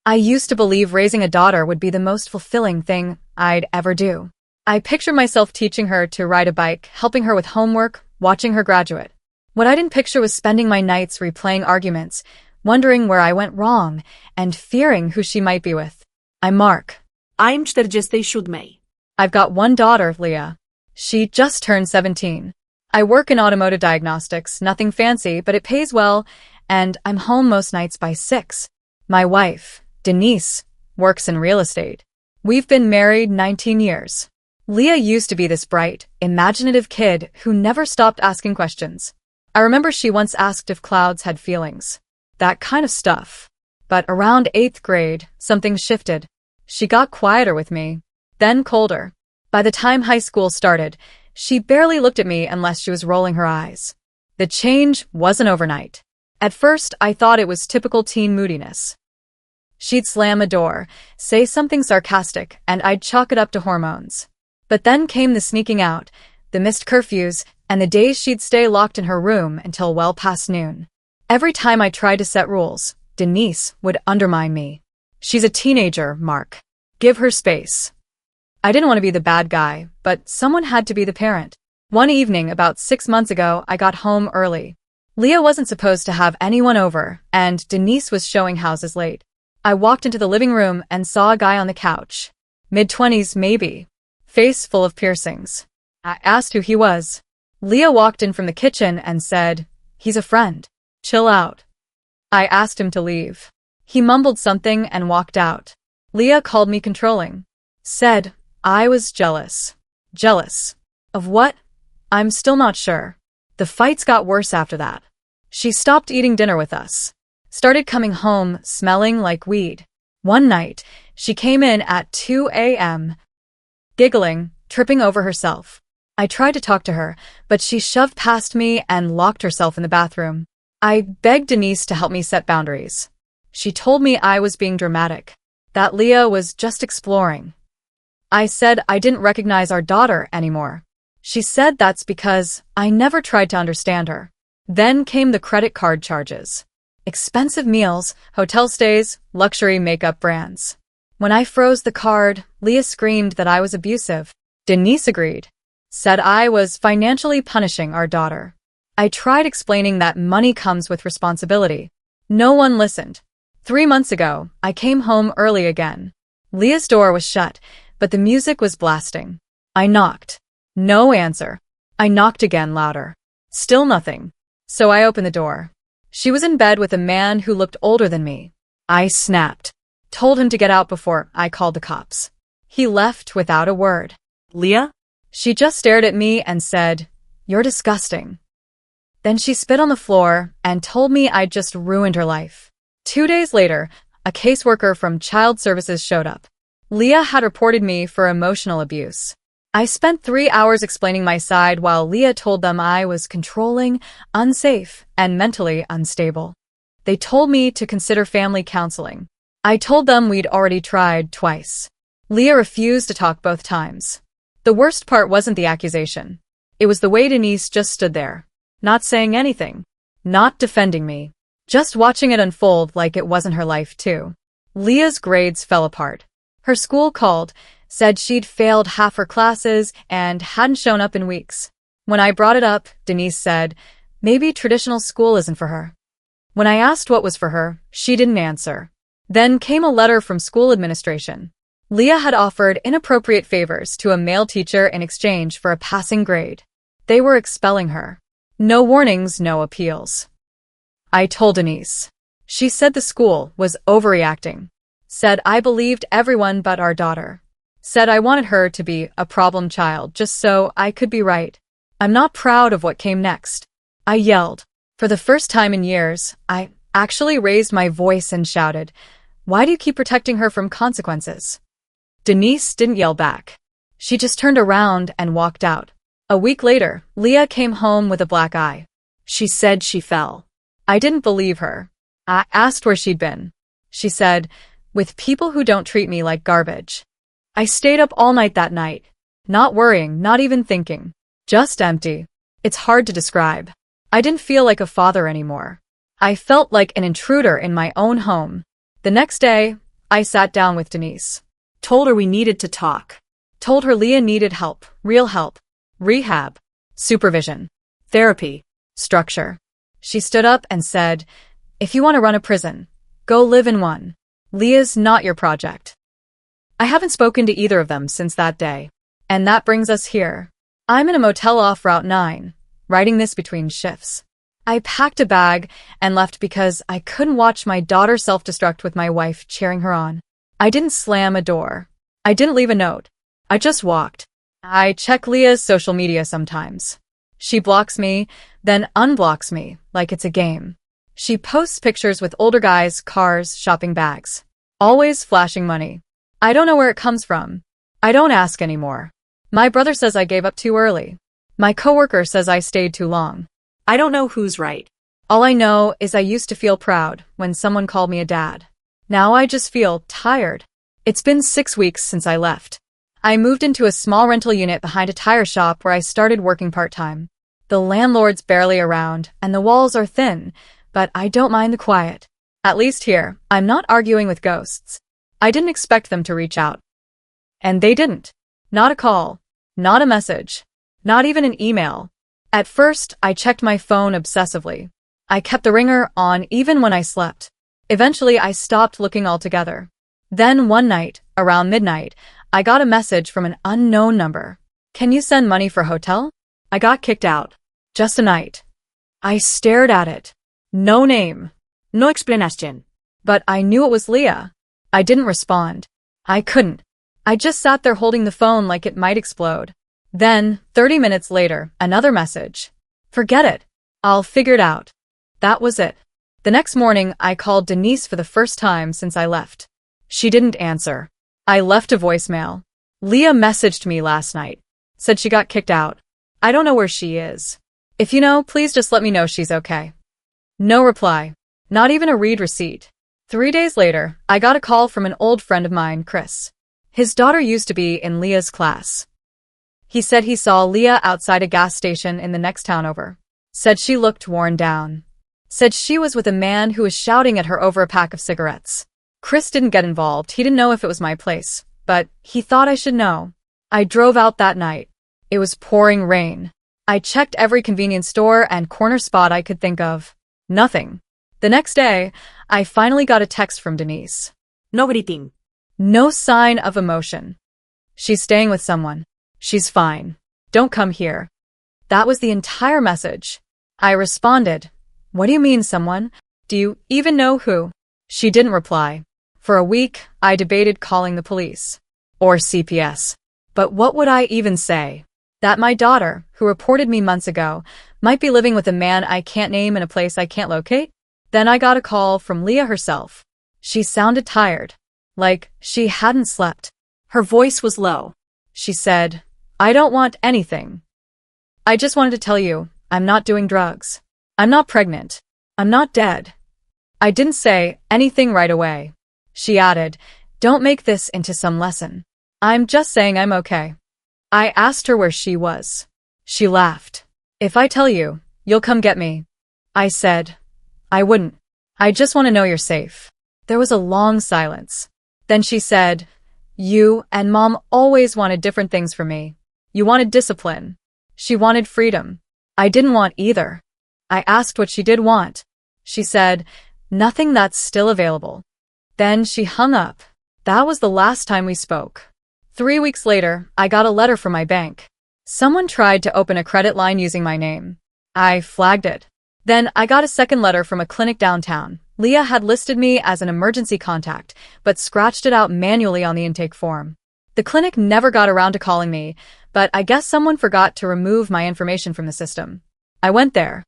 I used to believe raising a daughter would be the most fulfilling thing I'd ever do. I pictured myself teaching her to ride a bike, helping her with homework, watching her graduate. What I didn't picture was spending my nights replaying arguments, wondering where I went wrong, and fearing who she might be with. I'm Mark. I'm 47. I've got one daughter, Leah. She just turned 17. I work in automotive diagnostics, nothing fancy, but it pays well, and I'm home most nights by 6. My wife, Denise, works in real estate. We've been married 19 years. Leah used to be this bright, imaginative kid who never stopped asking questions. I remember she once asked if clouds had feelings. That kind of stuff. But around 8th grade, something shifted. She got quieter with me, then colder. By the time high school started, she barely looked at me unless she was rolling her eyes. The change wasn't overnight. At first, I thought it was typical teen moodiness. She'd slam a door, say something sarcastic, and I'd chalk it up to hormones. But then came the sneaking out, the missed curfews, and the days she'd stay locked in her room until well past noon. Every time I tried to set rules, Denise would undermine me. She's a teenager, Mark. Give her space. I didn't want to be the bad guy, but someone had to be the parent. One evening, about 6 months ago, I got home early. Leah wasn't supposed to have anyone over, and Denise was showing houses late. I walked into the living room and saw a guy on the couch. Mid-20s, maybe. Face full of piercings. I asked who he was. Leah walked in from the kitchen and said, "He's a friend. Chill out." I asked him to leave. He mumbled something and walked out. Leah called me controlling. Said I was jealous. Jealous. Of what? I'm still not sure. The fights got worse after that. She stopped eating dinner with us. Started coming home smelling like weed. One night, she came in at 2 a.m., giggling, tripping over herself. I tried to talk to her, but she shoved past me and locked herself in the bathroom. I begged Denise to help me set boundaries. She told me I was being dramatic, that Leah was just exploring. I said I didn't recognize our daughter anymore. She said that's because I never tried to understand her. Then came the credit card charges. Expensive meals, hotel stays, luxury makeup brands. When I froze the card, Leah screamed that I was abusive. Denise agreed. Said I was financially punishing our daughter. I tried explaining that money comes with responsibility. No one listened. 3 months ago, I came home early again. Leah's door was shut, but the music was blasting. I knocked. No answer. I knocked again louder. Still nothing. So I opened the door. She was in bed with a man who looked older than me. I snapped. Told him to get out before I called the cops. He left without a word. Leah? She just stared at me and said, "You're disgusting." Then she spit on the floor and told me I'd just ruined her life. 2 days later, a caseworker from Child Services showed up. Leah had reported me for emotional abuse. I spent 3 hours explaining my side while Leah told them I was controlling, unsafe, and mentally unstable. They told me to consider family counseling. I told them we'd already tried twice. Leah refused to talk both times. The worst part wasn't the accusation. It was the way Denise just stood there, not saying anything, not defending me, just watching it unfold like it wasn't her life too. Leah's grades fell apart. Her school called, said she'd failed half her classes and hadn't shown up in weeks. When I brought it up, Denise said, maybe traditional school isn't for her. When I asked what was for her, she didn't answer. Then came a letter from school administration. Leah had offered inappropriate favors to a male teacher in exchange for a passing grade. They were expelling her. No warnings, no appeals. I told Denise. She said the school was overreacting. Said I believed everyone but our daughter. Said I wanted her to be a problem child just so I could be right. I'm not proud of what came next. I yelled. For the first time in years, I actually raised my voice and shouted, "Why do you keep protecting her from consequences?" Denise didn't yell back. She just turned around and walked out. A week later, Leah came home with a black eye. She said she fell. I didn't believe her. I asked where she'd been. She said, "With people who don't treat me like garbage." I stayed up all night that night. Not worrying, not even thinking. Just empty. It's hard to describe. I didn't feel like a father anymore. I felt like an intruder in my own home. The next day, I sat down with Denise. Told her we needed to talk. Told her Leah needed help, real help. Rehab. Supervision. Therapy. Structure. She stood up and said, "If you want to run a prison, go live in one. Leah's not your project." I haven't spoken to either of them since that day. And that brings us here. I'm in a motel off Route 9, writing this between shifts. I packed a bag and left because I couldn't watch my daughter self-destruct with my wife cheering her on. I didn't slam a door. I didn't leave a note. I just walked. I check Leah's social media sometimes. She blocks me, then unblocks me, like it's a game. She posts pictures with older guys, cars, shopping bags. Always flashing money. I don't know where it comes from. I don't ask anymore. My brother says I gave up too early. My coworker says I stayed too long. I don't know who's right. All I know is I used to feel proud when someone called me a dad. Now I just feel tired. It's been 6 weeks since I left. I moved into a small rental unit behind a tire shop where I started working part-time. The landlord's barely around, and the walls are thin, but I don't mind the quiet. At least here, I'm not arguing with ghosts. I didn't expect them to reach out. And they didn't. Not a call. Not a message. Not even an email. At first, I checked my phone obsessively. I kept the ringer on even when I slept. Eventually, I stopped looking altogether. Then one night, around midnight, I got a message from an unknown number. "Can you send money for hotel?" I got kicked out. Just a night. I stared at it. No name. No explanation. But I knew it was Leah. I didn't respond. I couldn't. I just sat there holding the phone like it might explode. Then, 30 minutes later, another message. "Forget it. I'll figure it out." That was it. The next morning, I called Denise for the first time since I left. She didn't answer. I left a voicemail. "Leah messaged me last night. Said she got kicked out. I don't know where she is. If you know, please just let me know she's okay." No reply. Not even a read receipt. 3 days later, I got a call from an old friend of mine, Chris. His daughter used to be in Leah's class. He said he saw Leah outside a gas station in the next town over. Said she looked worn down. Said she was with a man who was shouting at her over a pack of cigarettes. Chris didn't get involved. He didn't know if it was my place, but he thought I should know. I drove out that night. It was pouring rain. I checked every convenience store and corner spot I could think of. Nothing. The next day, I finally got a text from Denise. No greeting. No sign of emotion. "She's staying with someone. She's fine. Don't come here." That was the entire message. I responded, "What do you mean, someone? Do you even know who?" She didn't reply. For a week, I debated calling the police. Or CPS. But what would I even say? That my daughter, who reported me months ago, might be living with a man I can't name in a place I can't locate? Then I got a call from Leah herself. She sounded tired. Like she hadn't slept. Her voice was low. She said, "I don't want anything. I just wanted to tell you, I'm not doing drugs. I'm not pregnant. I'm not dead." I didn't say anything right away. She added, "Don't make this into some lesson. I'm just saying I'm okay." I asked her where she was. She laughed. "If I tell you, you'll come get me." I said, "I wouldn't. I just want to know you're safe." There was a long silence. Then she said, "You and Mom always wanted different things from me. You wanted discipline. She wanted freedom. I didn't want either." I asked what she did want. She said, "Nothing that's still available." Then she hung up. That was the last time we spoke. 3 weeks later, I got a letter from my bank. Someone tried to open a credit line using my name. I flagged it. Then I got a second letter from a clinic downtown. Leah had listed me as an emergency contact, but scratched it out manually on the intake form. The clinic never got around to calling me, but I guess someone forgot to remove my information from the system. I went there.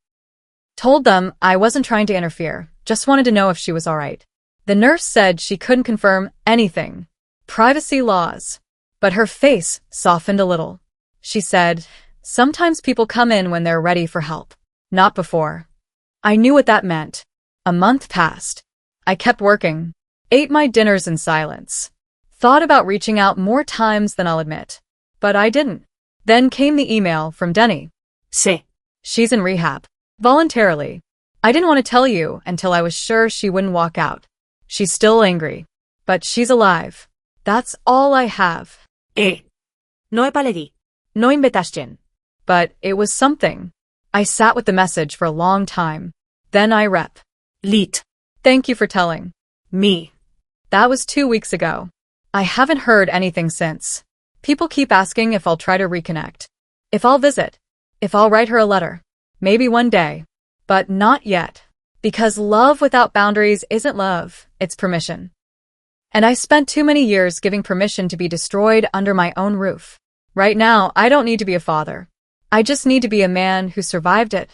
Told them I wasn't trying to interfere, just wanted to know if she was alright. The nurse said she couldn't confirm anything. Privacy laws. But her face softened a little. She said, "Sometimes people come in when they're ready for help. Not before." I knew what that meant. A month passed. I kept working. Ate my dinners in silence. Thought about reaching out more times than I'll admit. But I didn't. Then came the email from Denny. Sí. She's in rehab. Voluntarily. I didn't want to tell you until I was sure she wouldn't walk out. She's still angry. but she's alive. That's all I have. No epaledi. No invitasten. But it was something. I sat with the message for a long time. Then I rep. Lit. Thank you for telling Me. That was 2 weeks ago. I haven't heard anything since. People keep asking if I'll try to reconnect. If I'll visit. If I'll write her a letter. Maybe one day. But not yet. Because love without boundaries isn't love, it's permission. And I spent too many years giving permission to be destroyed under my own roof. Right now, I don't need to be a father. I just need to be a man who survived it.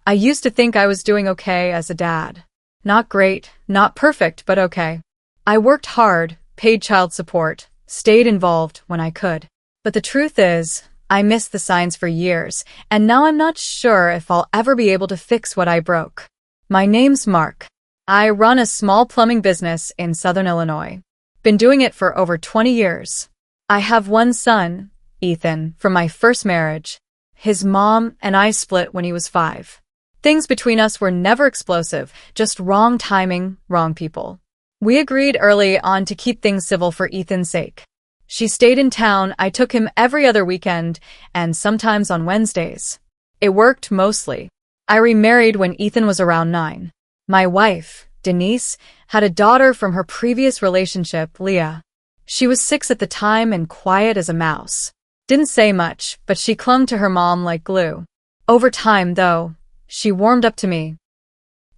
I used to think I was doing okay as a dad. Not great, not perfect, but okay. I worked hard, paid child support, stayed involved when I could. But the truth is, I missed the signs for years, and now I'm not sure if I'll ever be able to fix what I broke. My name's Mark. I run a small plumbing business in Southern Illinois. Been doing it for over 20 years. I have one son, Ethan, from my first marriage. His mom and I split when he was 5. Things between us were never explosive, just wrong timing, wrong people. We agreed early on to keep things civil for Ethan's sake. She stayed in town, I took him every other weekend, and sometimes on Wednesdays. It worked mostly. I remarried when Ethan was around 9. My wife, Denise, had a daughter from her previous relationship, Leah. She was 6 at the time and quiet as a mouse. Didn't say much, but she clung to her mom like glue. Over time, though, she warmed up to me.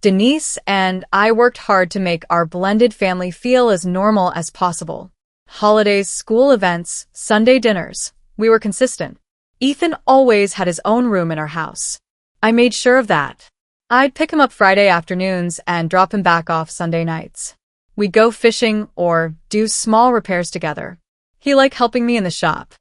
Denise and I worked hard to make our blended family feel as normal as possible. Holidays, school events, Sunday dinners. We were consistent. Ethan always had his own room in our house. I made sure of that. I'd pick him up Friday afternoons and drop him back off Sunday nights. We'd go fishing or do small repairs together. He liked helping me in the shop.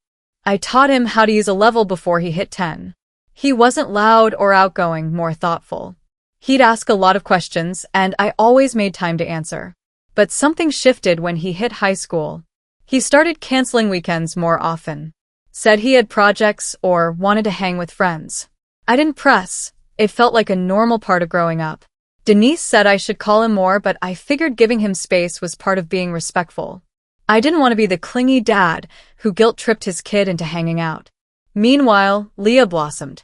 I taught him how to use a level before he hit 10. He wasn't loud or outgoing, more thoughtful. He'd ask a lot of questions, and I always made time to answer. But something shifted when he hit high school. He started canceling weekends more often. Said he had projects or wanted to hang with friends. I didn't press. It felt like a normal part of growing up. Denise said I should call him more, but I figured giving him space was part of being respectful. I didn't want to be the clingy dad who guilt-tripped his kid into hanging out. Meanwhile, Leah blossomed.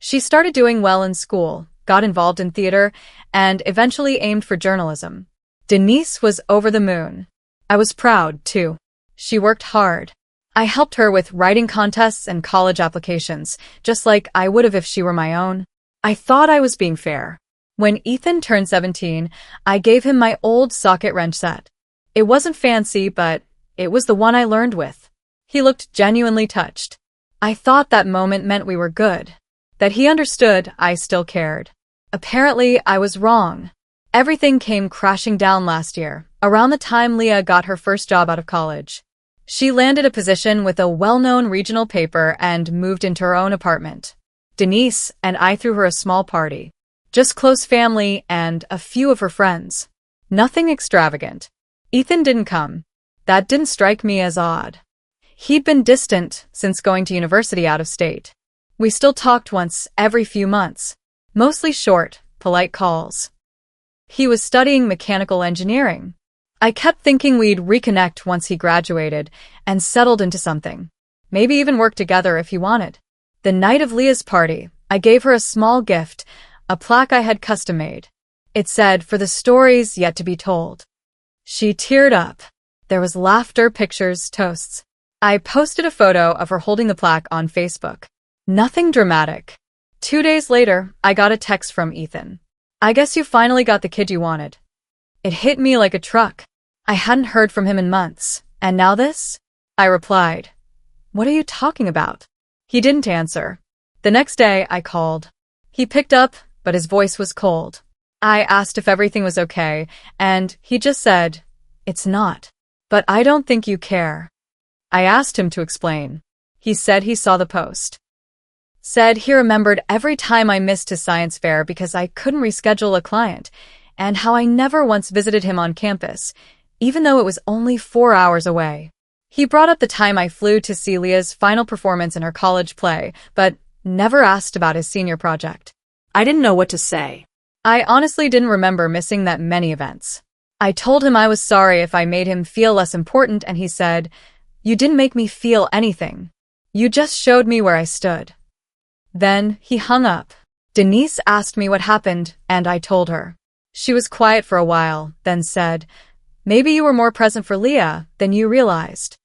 She started doing well in school, got involved in theater, and eventually aimed for journalism. Denise was over the moon. I was proud, too. She worked hard. I helped her with writing contests and college applications, just like I would have if she were my own. I thought I was being fair. When Ethan turned 17, I gave him my old socket wrench set. It wasn't fancy, but it was the one I learned with. He looked genuinely touched. I thought that moment meant we were good. That he understood I still cared. Apparently, I was wrong. Everything came crashing down last year, around the time Leah got her first job out of college. She landed a position with a well-known regional paper and moved into her own apartment. Denise and I threw her a small party. Just close family and a few of her friends. Nothing extravagant. Ethan didn't come. That didn't strike me as odd. He'd been distant since going to university out of state. We still talked once every few months. Mostly short, polite calls. He was studying mechanical engineering. I kept thinking we'd reconnect once he graduated and settled into something. Maybe even work together if he wanted. The night of Leah's party, I gave her a small gift, a plaque I had custom made. It said, "For the stories yet to be told." She teared up. There was laughter, pictures, toasts. I posted a photo of her holding the plaque on Facebook. Nothing dramatic. 2 days later, I got a text from Ethan. "I guess you finally got the kid you wanted." It hit me like a truck. I hadn't heard from him in months. And now this? I replied. "What are you talking about?" He didn't answer. The next day, I called. He picked up, but his voice was cold. I asked if everything was okay, and he just said, "It's not. But I don't think you care." I asked him to explain. He said he saw the post. Said he remembered every time I missed his science fair because I couldn't reschedule a client, and how I never once visited him on campus, even though it was only 4 hours away. He brought up the time I flew to see Leah's final performance in her college play, but never asked about his senior project. I didn't know what to say. I honestly didn't remember missing that many events. I told him I was sorry if I made him feel less important, and he said, "You didn't make me feel anything. You just showed me where I stood." Then he hung up. Denise asked me what happened, and I told her. She was quiet for a while, then said, "Maybe you were more present for Leah than you realized."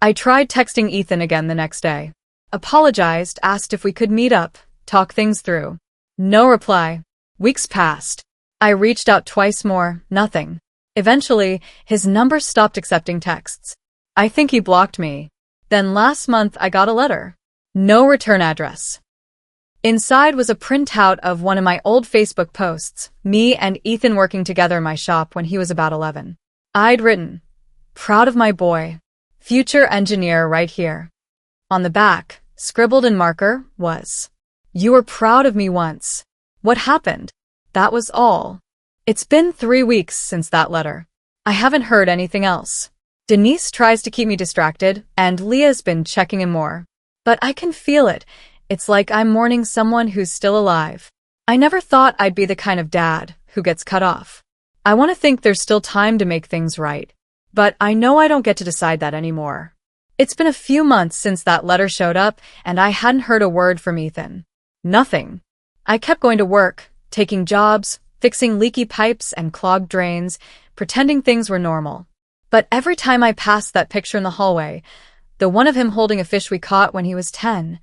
I tried texting Ethan again the next day. Apologized, asked if we could meet up, talk things through. No reply. Weeks passed. I reached out twice more, nothing. Eventually, his number stopped accepting texts. I think he blocked me. Then last month I got a letter. No return address. Inside was a printout of one of my old Facebook posts, me and Ethan working together in my shop when he was about 11. I'd written, "Proud of my boy. Future engineer right here." On the back, scribbled in marker, was, "You were proud of me once. What happened?" That was all. It's been 3 weeks since that letter. I haven't heard anything else. Denise tries to keep me distracted, and Leah's been checking in more. But I can feel it. It's like I'm mourning someone who's still alive. I never thought I'd be the kind of dad who gets cut off. I want to think there's still time to make things right. But I know I don't get to decide that anymore. It's been a few months since that letter showed up, and I hadn't heard a word from Ethan. Nothing. I kept going to work, taking jobs, fixing leaky pipes and clogged drains, pretending things were normal. But every time I passed that picture in the hallway, the one of him holding a fish we caught when he was 10,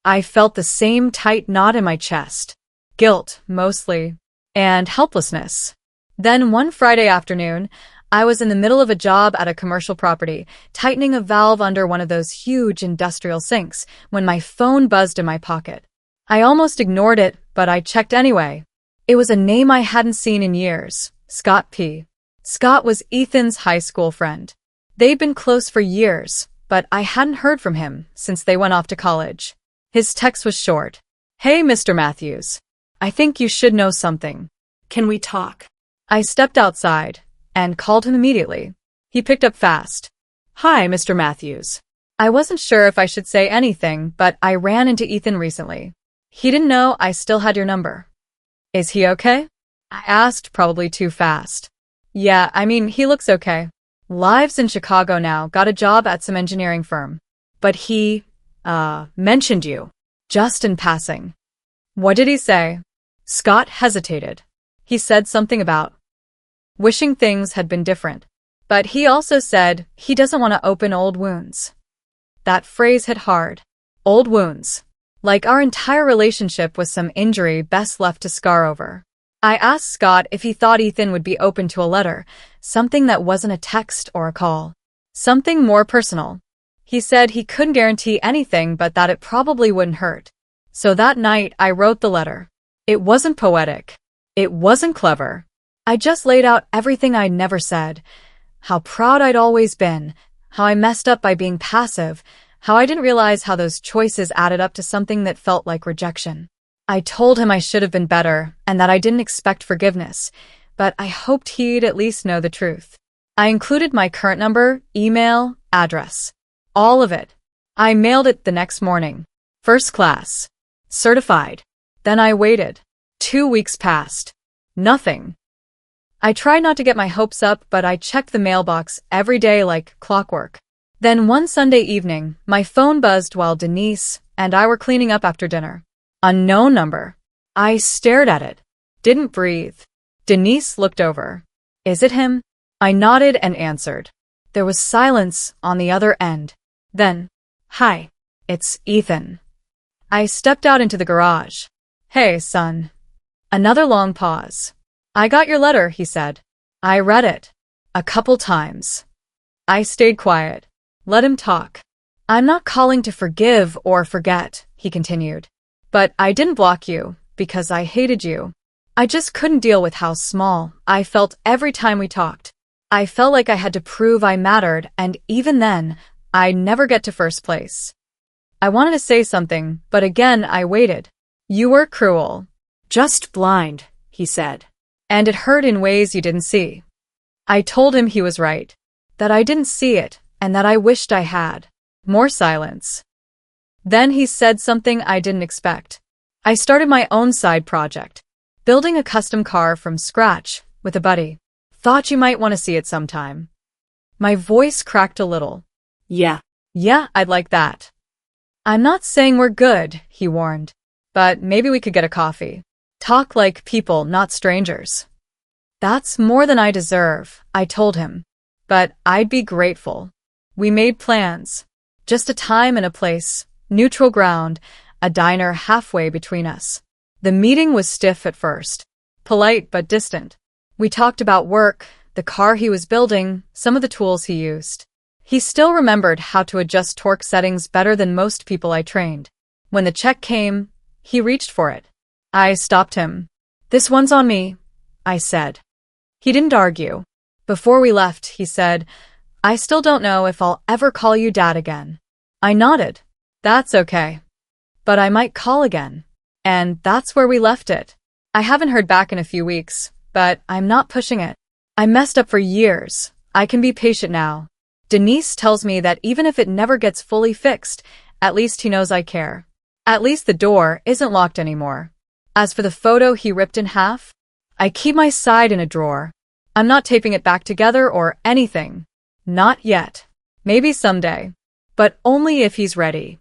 I felt the same tight knot in my chest. Guilt, mostly, and helplessness. Then one Friday afternoon, I was in the middle of a job at a commercial property, tightening a valve under one of those huge industrial sinks, when my phone buzzed in my pocket. I almost ignored it, but I checked anyway. It was a name I hadn't seen in years, Scott P. Scott was Ethan's high school friend. They'd been close for years, but I hadn't heard from him since they went off to college. His text was short. "Hey, Mr. Matthews. I think you should know something. Can we talk?" I stepped outside and called him immediately. He picked up fast. "Hi, Mr. Matthews." I wasn't sure if I should say anything, but I ran into Ethan recently. He didn't know I still had your number. "Is he okay?" I asked, probably too fast. "Yeah, I mean, he looks okay. Lives in Chicago now, got a job at some engineering firm. But he, mentioned you. Just in passing." "What did he say?" Scott hesitated. He said something about wishing things had been different. But he also said he doesn't want to open old wounds. That phrase hit hard. Old wounds. Like our entire relationship was some injury best left to scar over. I asked Scott if he thought Ethan would be open to a letter, something that wasn't a text or a call. Something more personal. He said he couldn't guarantee anything, but that it probably wouldn't hurt. So that night I wrote the letter. It wasn't poetic. It wasn't clever. I just laid out everything I'd never said. How proud I'd always been. How I messed up by being passive. How I didn't realize how those choices added up to something that felt like rejection. I told him I should have been better and that I didn't expect forgiveness, but I hoped he'd at least know the truth. I included my current number, email, address. All of it. I mailed it the next morning. First class. Certified. Then I waited. 2 weeks passed. Nothing. I tried not to get my hopes up, but I checked the mailbox every day like clockwork. Then one Sunday evening, my phone buzzed while Denise and I were cleaning up after dinner. Unknown number. I stared at it. Didn't breathe. Denise looked over. "Is it him?" I nodded and answered. There was silence on the other end. Then, "Hi, it's Ethan." I stepped out into the garage. "Hey, son." Another long pause. "I got your letter," he said. "I read it. A couple times." I stayed quiet. Let him talk. "I'm not calling to forgive or forget," he continued. "But I didn't block you because I hated you. I just couldn't deal with how small I felt every time we talked. I felt like I had to prove I mattered, and even then, I'd never get to first place. I wanted to say something, but again I waited. You were cruel. Just blind," he said. "And it hurt in ways you didn't see." I told him he was right. That I didn't see it, and that I wished I had. More silence. Then he said something I didn't expect. I started my own side project, building a custom car from scratch with a buddy. Thought you might want to see it sometime. My voice cracked a little. Yeah. Yeah, I'd like that. I'm not saying we're good, he warned, but maybe we could get a coffee. Talk like people, not strangers. That's more than I deserve, I told him, but I'd be grateful. We made plans. Just a time and a place, neutral ground, a diner halfway between us. The meeting was stiff at first, polite but distant. We talked about work, the car he was building, some of the tools he used. He still remembered how to adjust torque settings better than most people I trained. When the check came, he reached for it. I stopped him. This one's on me, I said. He didn't argue. Before we left, he said, I still don't know if I'll ever call you Dad again. I nodded. That's okay. But I might call again. And that's where we left it. I haven't heard back in a few weeks, but I'm not pushing it. I messed up for years. I can be patient now. Denise tells me that even if it never gets fully fixed, at least he knows I care. At least the door isn't locked anymore. As for the photo he ripped in half, I keep my side in a drawer. I'm not taping it back together or anything. Not yet. Maybe someday. But only if he's ready.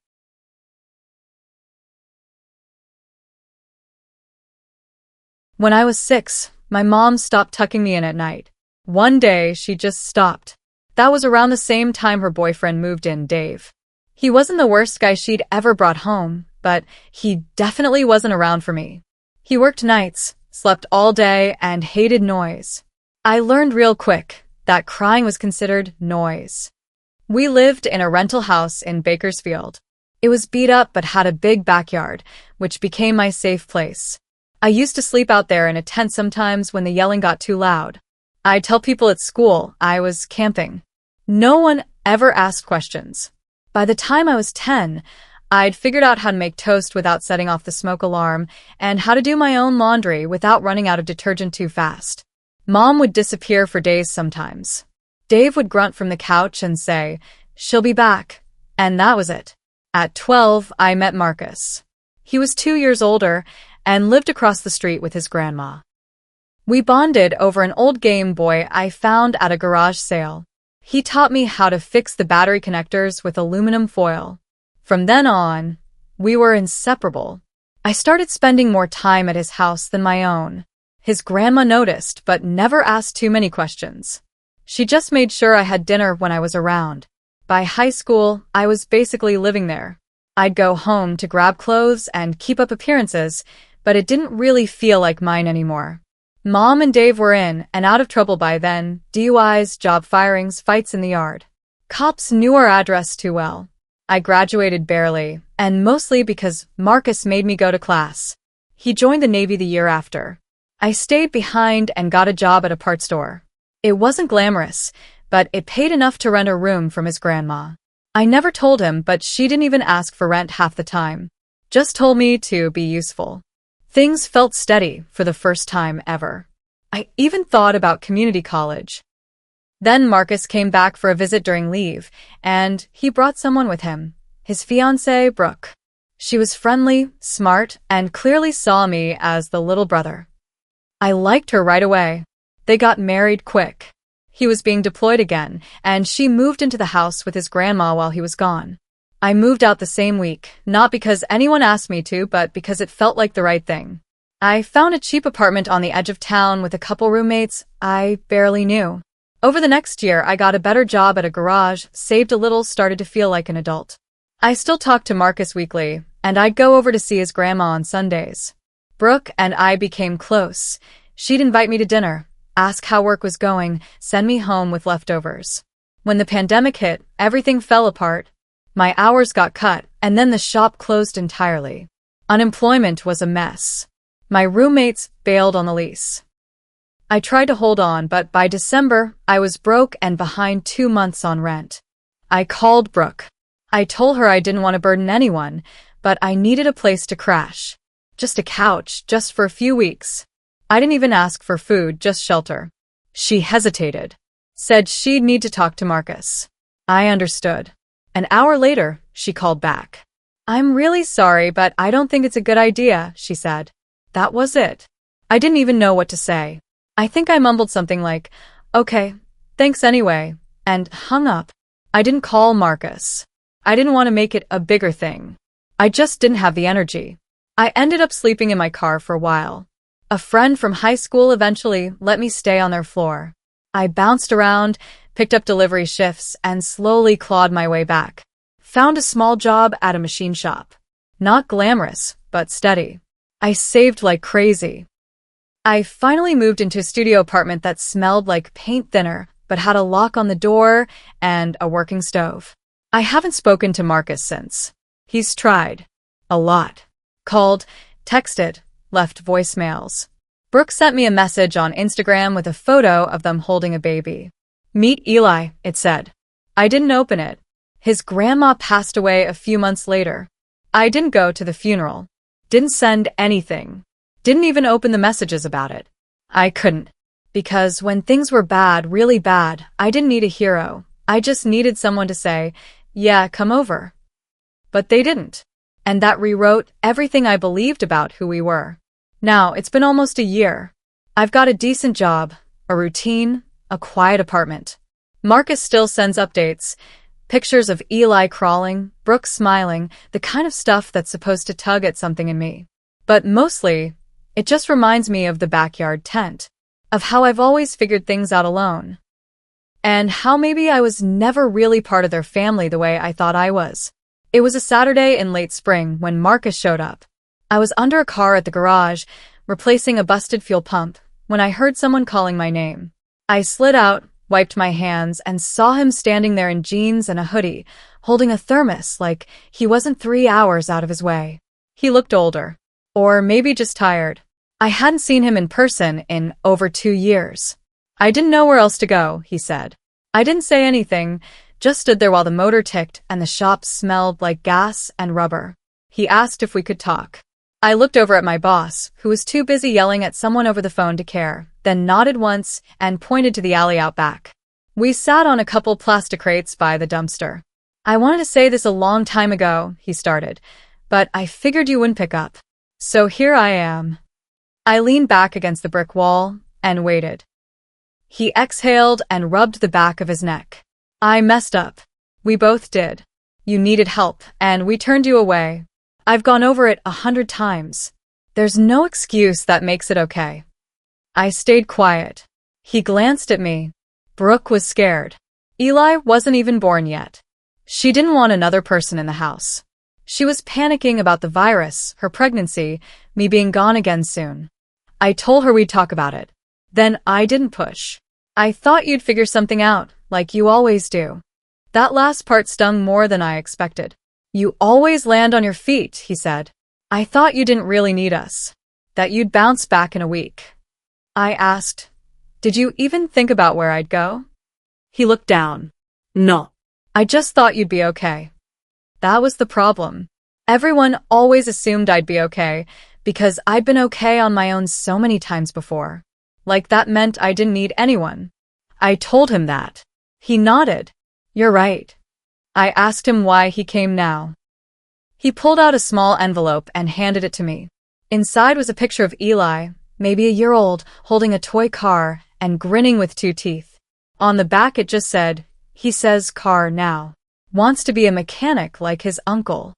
When I was 6, my mom stopped tucking me in at night. One day, she just stopped. That was around the same time her boyfriend moved in, Dave. He wasn't the worst guy she'd ever brought home, but he definitely wasn't around for me. He worked nights, slept all day, and hated noise. I learned real quick that crying was considered noise. We lived in a rental house in Bakersfield. It was beat up but had a big backyard, which became my safe place. I used to sleep out there in a tent sometimes when the yelling got too loud. I'd tell people at school I was camping. No one ever asked questions. By the time I was 10, I'd figured out how to make toast without setting off the smoke alarm and how to do my own laundry without running out of detergent too fast. Mom would disappear for days sometimes. Dave would grunt from the couch and say, "She'll be back." And that was it. At 12, I met Marcus. He was 2 years older and lived across the street with his grandma. We bonded over an old Game Boy I found at a garage sale. He taught me how to fix the battery connectors with aluminum foil. From then on, we were inseparable. I started spending more time at his house than my own. His grandma noticed, but never asked too many questions. She just made sure I had dinner when I was around. By high school, I was basically living there. I'd go home to grab clothes and keep up appearances, but it didn't really feel like mine anymore. Mom and Dave were in and out of trouble by then, DUIs, job firings, fights in the yard. Cops knew our address too well. I graduated barely, and mostly because Marcus made me go to class. He joined the Navy the year after. I stayed behind and got a job at a parts store. It wasn't glamorous, but it paid enough to rent a room from his grandma. I never told him, but she didn't even ask for rent half the time. Just told me to be useful. Things felt steady for the first time ever. I even thought about community college. Then Marcus came back for a visit during leave, and he brought someone with him, his fiancée, Brooke. She was friendly, smart, and clearly saw me as the little brother. I liked her right away. They got married quick. He was being deployed again, and she moved into the house with his grandma while he was gone. I moved out the same week, not because anyone asked me to, but because it felt like the right thing. I found a cheap apartment on the edge of town with a couple roommates I barely knew. Over the next year, I got a better job at a garage, saved a little, started to feel like an adult. I still talked to Marcus weekly, and I'd go over to see his grandma on Sundays. Brooke and I became close. She'd invite me to dinner, ask how work was going, send me home with leftovers. When the pandemic hit, everything fell apart. My hours got cut, and then the shop closed entirely. Unemployment was a mess. My roommates bailed on the lease. I tried to hold on, but by December, I was broke and behind 2 months on rent. I called Brooke. I told her I didn't want to burden anyone, but I needed a place to crash. Just a couch, just for a few weeks. I didn't even ask for food, just shelter. She hesitated. Said she'd need to talk to Marcus. I understood. An hour later, she called back. I'm really sorry, but I don't think it's a good idea, she said. That was it. I didn't even know what to say. I think I mumbled something like, okay, thanks anyway, and hung up. I didn't call Marcus. I didn't want to make it a bigger thing. I just didn't have the energy. I ended up sleeping in my car for a while. A friend from high school eventually let me stay on their floor. I bounced around, picked up delivery shifts, and slowly clawed my way back. Found a small job at a machine shop. Not glamorous, but steady. I saved like crazy. I finally moved into a studio apartment that smelled like paint thinner, but had a lock on the door and a working stove. I haven't spoken to Marcus since. He's tried. A lot. Called, texted, left voicemails. Brooke sent me a message on Instagram with a photo of them holding a baby. Meet Eli, it said. I didn't open it. His grandma passed away a few months later. I didn't go to the funeral. Didn't send anything. Didn't even open the messages about it. I couldn't. Because when things were bad, really bad, I didn't need a hero. I just needed someone to say, yeah, come over. But they didn't. And that rewrote everything I believed about who we were. Now, it's been almost a year. I've got a decent job, a routine, a quiet apartment. Marcus still sends updates, pictures of Eli crawling, Brooke smiling, the kind of stuff that's supposed to tug at something in me. But mostly, it just reminds me of the backyard tent, of how I've always figured things out alone. And how maybe I was never really part of their family the way I thought I was. It was a Saturday in late spring when Marcus showed up. I was under a car at the garage, replacing a busted fuel pump, when I heard someone calling my name. I slid out, wiped my hands, and saw him standing there in jeans and a hoodie, holding a thermos like he wasn't 3 hours out of his way. He looked older. Or maybe just tired. I hadn't seen him in person in over 2 years. I didn't know where else to go, he said. I didn't say anything, just stood there while the motor ticked and the shop smelled like gas and rubber. He asked if we could talk. I looked over at my boss, who was too busy yelling at someone over the phone to care, then nodded once and pointed to the alley out back. We sat on a couple plastic crates by the dumpster. I wanted to say this a long time ago, he started, but I figured you wouldn't pick up. So here I am. I leaned back against the brick wall and waited. He exhaled and rubbed the back of his neck. I messed up. We both did. You needed help, and we turned you away. I've gone over it 100 times. There's no excuse that makes it okay. I stayed quiet. He glanced at me. Brooke was scared. Eli wasn't even born yet. She didn't want another person in the house. She was panicking about the virus, her pregnancy, me being gone again soon. I told her we'd talk about it. Then I didn't push. I thought you'd figure something out, like you always do. That last part stung more than I expected. You always land on your feet, he said. I thought you didn't really need us. That you'd bounce back in a week. I asked, did you even think about where I'd go? He looked down. No. I just thought you'd be okay. That was the problem. Everyone always assumed I'd be okay, because I'd been okay on my own so many times before. Like that meant I didn't need anyone. I told him that. He nodded. You're right. I asked him why he came now. He pulled out a small envelope and handed it to me. Inside was a picture of Eli, maybe a year old, holding a toy car and grinning with 2 teeth. On the back it just said, he says car now. Wants to be a mechanic like his uncle.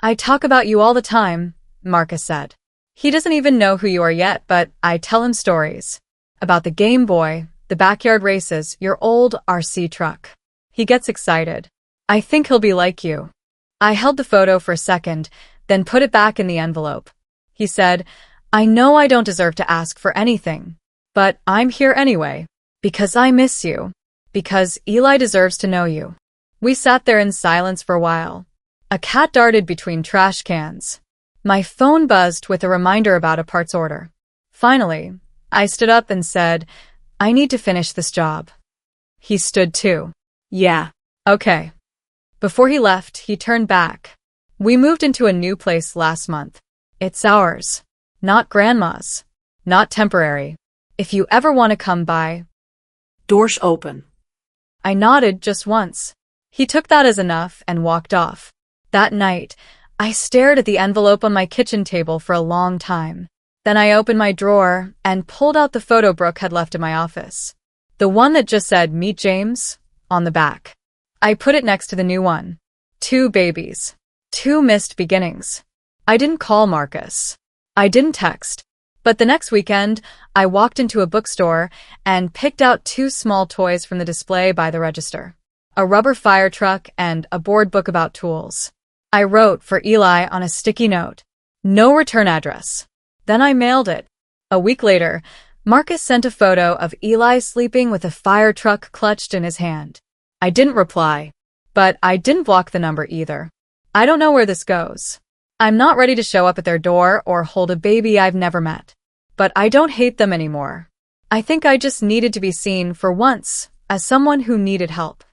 I talk about you all the time, Marcus said. He doesn't even know who you are yet, but I tell him stories. About the Game Boy, the backyard races, your old RC truck. He gets excited. I think he'll be like you. I held the photo for a second, then put it back in the envelope. He said, I know I don't deserve to ask for anything, but I'm here anyway. Because I miss you. Because Eli deserves to know you. We sat there in silence for a while. A cat darted between trash cans. My phone buzzed with a reminder about a parts order. Finally, I stood up and said, I need to finish this job. He stood too. Yeah. Okay. Before he left, he turned back. We moved into a new place last month. It's ours. Not grandma's. Not temporary. If you ever want to come by. Doors open. I nodded just once. He took that as enough and walked off. That night, I stared at the envelope on my kitchen table for a long time. Then I opened my drawer and pulled out the photo Brooke had left in my office. The one that just said, "Meet James," on the back. I put it next to the new one. 2 babies. 2 missed beginnings. I didn't call Marcus. I didn't text. But the next weekend, I walked into a bookstore and picked out 2 small toys from the display by the register. A rubber fire truck and a board book about tools. I wrote for Eli on a sticky note. No return address. Then I mailed it. A week later, Marcus sent a photo of Eli sleeping with a fire truck clutched in his hand. I didn't reply, but I didn't block the number either. I don't know where this goes. I'm not ready to show up at their door or hold a baby I've never met. But I don't hate them anymore. I think I just needed to be seen for once as someone who needed help.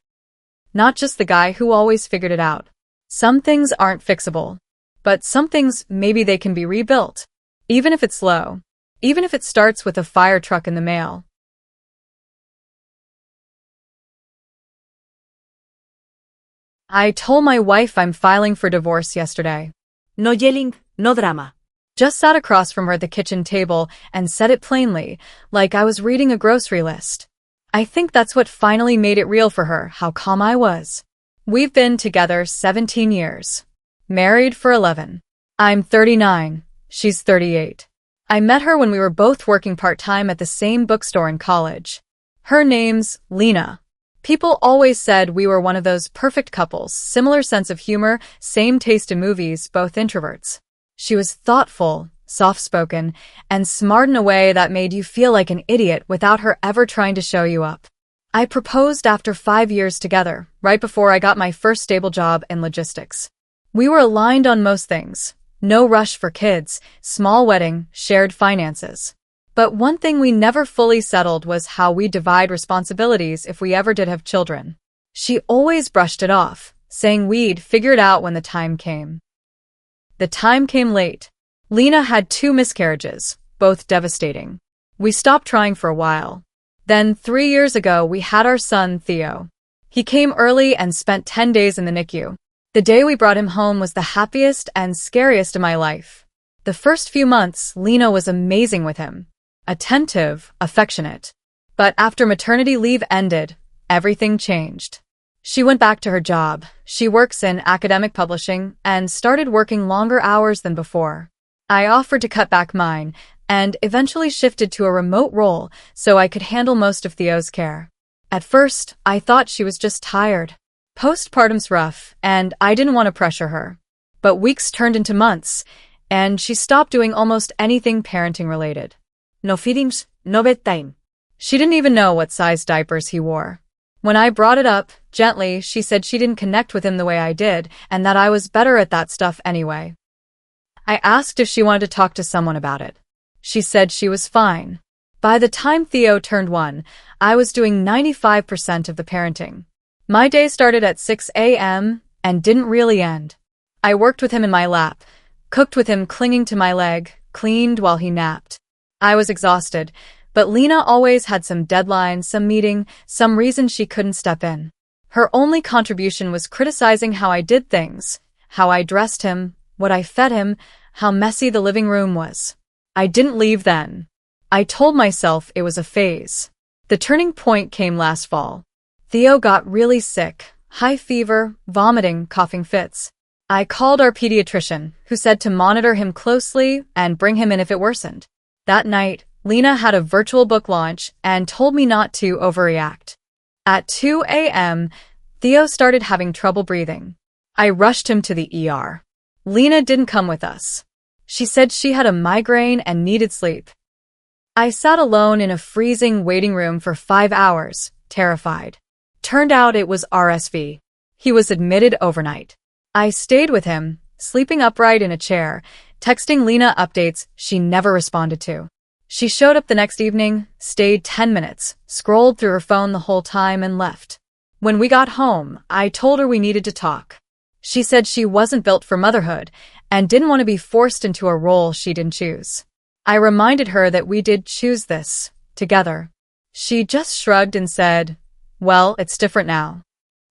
Not just the guy who always figured it out. Some things aren't fixable, but some things maybe they can be rebuilt. Even if it's slow. Even if it starts with a fire truck in the mail. I told my wife I'm filing for divorce yesterday. No yelling, no drama. Just sat across from her at the kitchen table and said it plainly, like I was reading a grocery list. I think that's what finally made it real for her, how calm I was. We've been together 17 years. Married for 11. I'm 39. She's 38. I met her when we were both working part-time at the same bookstore in college. Her name's Lena. People always said we were one of those perfect couples, similar sense of humor, same taste in movies, both introverts. She was thoughtful, soft-spoken, and smart in a way that made you feel like an idiot without her ever trying to show you up. I proposed after 5 years together, right before I got my first stable job in logistics. We were aligned on most things. No rush for kids, small wedding, shared finances. But one thing we never fully settled was how we divide responsibilities if we ever did have children. She always brushed it off, saying we'd figure it out when the time came. The time came late. Lena had 2 miscarriages, both devastating. We stopped trying for a while. Then 3 years ago we had our son, Theo. He came early and spent 10 days in the NICU. The day we brought him home was the happiest and scariest of my life. The first few months, Lena was amazing with him. Attentive, affectionate. But after maternity leave ended, everything changed. She went back to her job. She works in academic publishing and started working longer hours than before. I offered to cut back mine and eventually shifted to a remote role so I could handle most of Theo's care. At first, I thought she was just tired. Postpartum's rough, and I didn't want to pressure her. But weeks turned into months, and she stopped doing almost anything parenting-related. No feedings, no bedtime. She didn't even know what size diapers he wore. When I brought it up, gently, she said she didn't connect with him the way I did, and that I was better at that stuff anyway. I asked if she wanted to talk to someone about it. She said she was fine. By the time Theo turned 1, I was doing 95% of the parenting. My day started at 6 a.m. and didn't really end. I worked with him in my lap, cooked with him clinging to my leg, cleaned while he napped. I was exhausted, but Lena always had some deadline, some meeting, some reason she couldn't step in. Her only contribution was criticizing how I did things, how I dressed him, what I fed him, how messy the living room was. I didn't leave then. I told myself it was a phase. The turning point came last fall. Theo got really sick, high fever, vomiting, coughing fits. I called our pediatrician, who said to monitor him closely and bring him in if it worsened. That night, Lena had a virtual book launch and told me not to overreact. At 2 a.m., Theo started having trouble breathing. I rushed him to the ER. Lena didn't come with us. She said she had a migraine and needed sleep. I sat alone in a freezing waiting room for 5 hours, terrified. Turned out it was RSV. He was admitted overnight. I stayed with him, sleeping upright in a chair, texting Lena updates she never responded to. She showed up the next evening, stayed 10 minutes, scrolled through her phone the whole time and left. When we got home, I told her we needed to talk. She said she wasn't built for motherhood and didn't want to be forced into a role she didn't choose. I reminded her that we did choose this, together. She just shrugged and said, "Well, it's different now."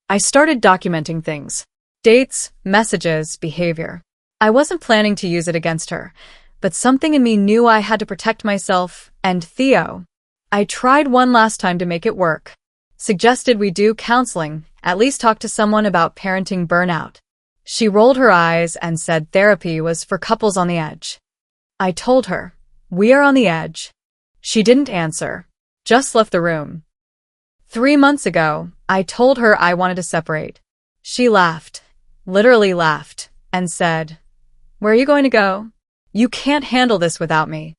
I started documenting things. Dates, messages, behavior. I wasn't planning to use it against her, but something in me knew I had to protect myself and Theo. I tried one last time to make it work. Suggested we do counseling, at least talk to someone about parenting burnout. She rolled her eyes and said therapy was for couples on the edge. I told her, we are on the edge. She didn't answer, just left the room. 3 months ago, I told her I wanted to separate. She laughed, literally laughed, and said, "Where are you going to go? You can't handle this without me."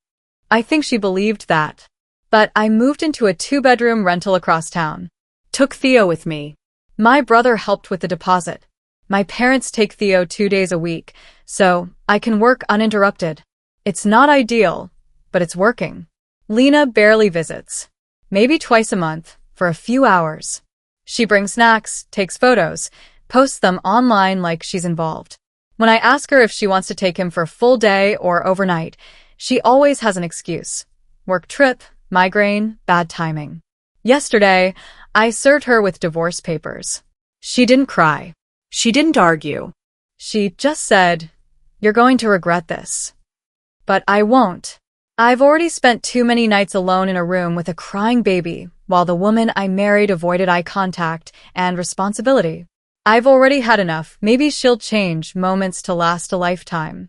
I think she believed that. But I moved into a 2-bedroom rental across town. Took Theo with me. My brother helped with the deposit. My parents take Theo 2 days a week, so I can work uninterrupted. It's not ideal, but it's working. Lena barely visits. Maybe twice a month, for a few hours. She brings snacks, takes photos, posts them online like she's involved. When I ask her if she wants to take him for a full day or overnight, she always has an excuse. Work trip, migraine, bad timing. Yesterday, I served her with divorce papers. She didn't cry. She didn't argue. She just said, "You're going to regret this." But I won't. I've already spent too many nights alone in a room with a crying baby, while the woman I married avoided eye contact and responsibility. I've already had enough. Maybe she'll change. Moments to last a lifetime.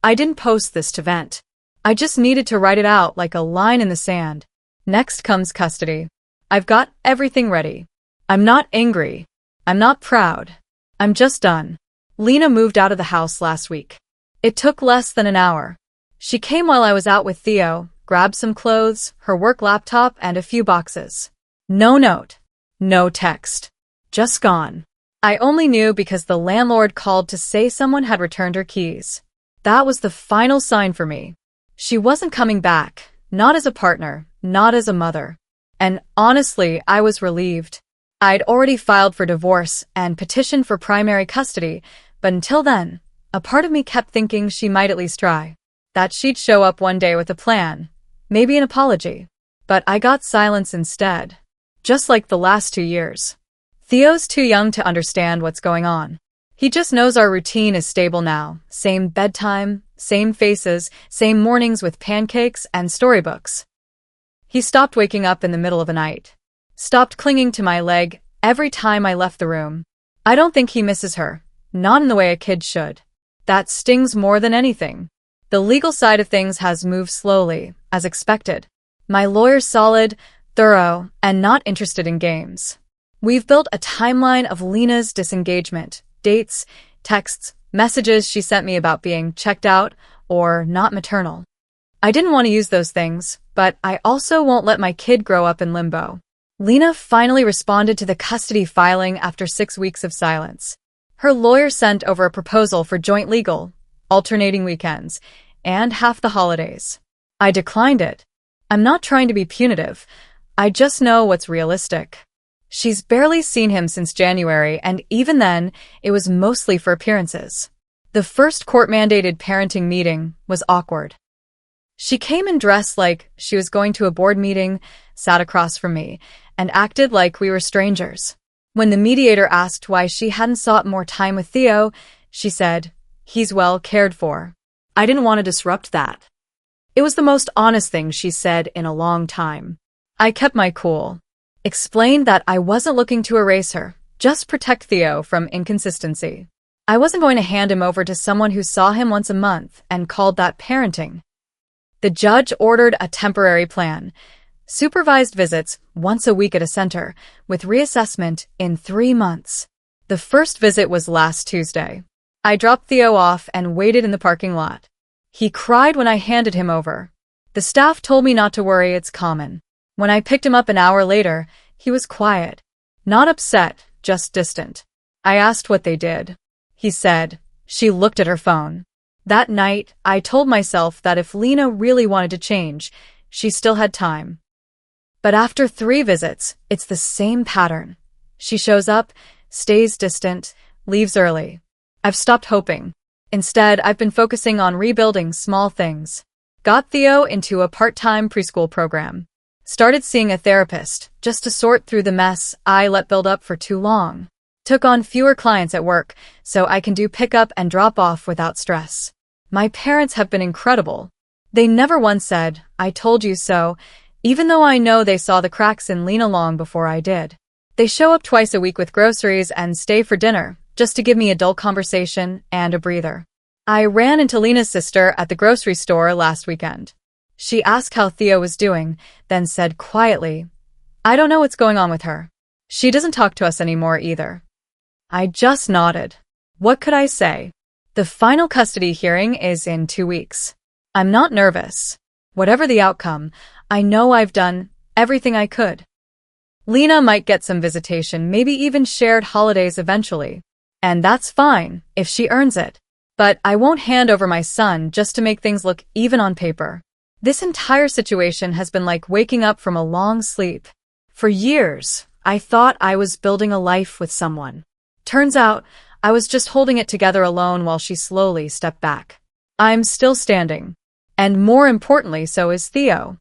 I didn't post this to vent. I just needed to write it out like a line in the sand. Next comes custody. I've got everything ready. I'm not angry. I'm not proud. I'm just done. Lena moved out of the house last week. It took less than an hour. She came while I was out with Theo, grabbed some clothes, her work laptop, and a few boxes. No note. No text. Just gone. I only knew because the landlord called to say someone had returned her keys. That was the final sign for me. She wasn't coming back, not as a partner, not as a mother. And honestly, I was relieved. I'd already filed for divorce and petitioned for primary custody, but until then, a part of me kept thinking she might at least try. That she'd show up one day with a plan, maybe an apology. But I got silence instead. Just like the last 2 years. Theo's too young to understand what's going on. He just knows our routine is stable now. Same bedtime, same faces, same mornings with pancakes and storybooks. He stopped waking up in the middle of the night. Stopped clinging to my leg every time I left the room. I don't think he misses her. Not in the way a kid should. That stings more than anything. The legal side of things has moved slowly, as expected. My lawyer's solid, thorough, and not interested in games. We've built a timeline of Lena's disengagement, dates, texts, messages she sent me about being checked out or not maternal. I didn't want to use those things, but I also won't let my kid grow up in limbo. Lena finally responded to the custody filing after 6 weeks of silence. Her lawyer sent over a proposal for joint legal, alternating weekends, and half the holidays. I declined it. I'm not trying to be punitive. I just know what's realistic. She's barely seen him since January, and even then, it was mostly for appearances. The first court-mandated parenting meeting was awkward. She came in dressed like she was going to a board meeting, sat across from me, and acted like we were strangers. When the mediator asked why she hadn't sought more time with Theo, she said, "He's well cared for." I didn't want to disrupt that. It was the most honest thing she said in a long time. I kept my cool. Explained that I wasn't looking to erase her, just protect Theo from inconsistency. I wasn't going to hand him over to someone who saw him once a month and called that parenting. The judge ordered a temporary plan. Supervised visits once a week at a center, with reassessment in 3 months. The first visit was last Tuesday. I dropped Theo off and waited in the parking lot. He cried when I handed him over. The staff told me not to worry, it's common. When I picked him up an hour later, he was quiet. Not upset, just distant. I asked what they did. He said, she looked at her phone. That night, I told myself that if Lena really wanted to change, she still had time. But after 3 visits, it's the same pattern. She shows up, stays distant, leaves early. I've stopped hoping. Instead, I've been focusing on rebuilding small things. Got Theo into a part-time preschool program. Started seeing a therapist, just to sort through the mess I let build up for too long. Took on fewer clients at work, so I can do pickup and drop off without stress. My parents have been incredible. They never once said, "I told you so," even though I know they saw the cracks in Lena long before I did. They show up twice a week with groceries and stay for dinner, just to give me adult conversation and a breather. I ran into Lena's sister at the grocery store last weekend. She asked how Theo was doing, then said quietly, "I don't know what's going on with her. She doesn't talk to us anymore either." I just nodded. What could I say? The final custody hearing is in 2 weeks. I'm not nervous. Whatever the outcome, I know I've done everything I could. Lena might get some visitation, maybe even shared holidays eventually. And that's fine, if she earns it. But I won't hand over my son just to make things look even on paper. This entire situation has been like waking up from a long sleep. For years, I thought I was building a life with someone. Turns out, I was just holding it together alone while she slowly stepped back. I'm still standing. And more importantly, so is Theo.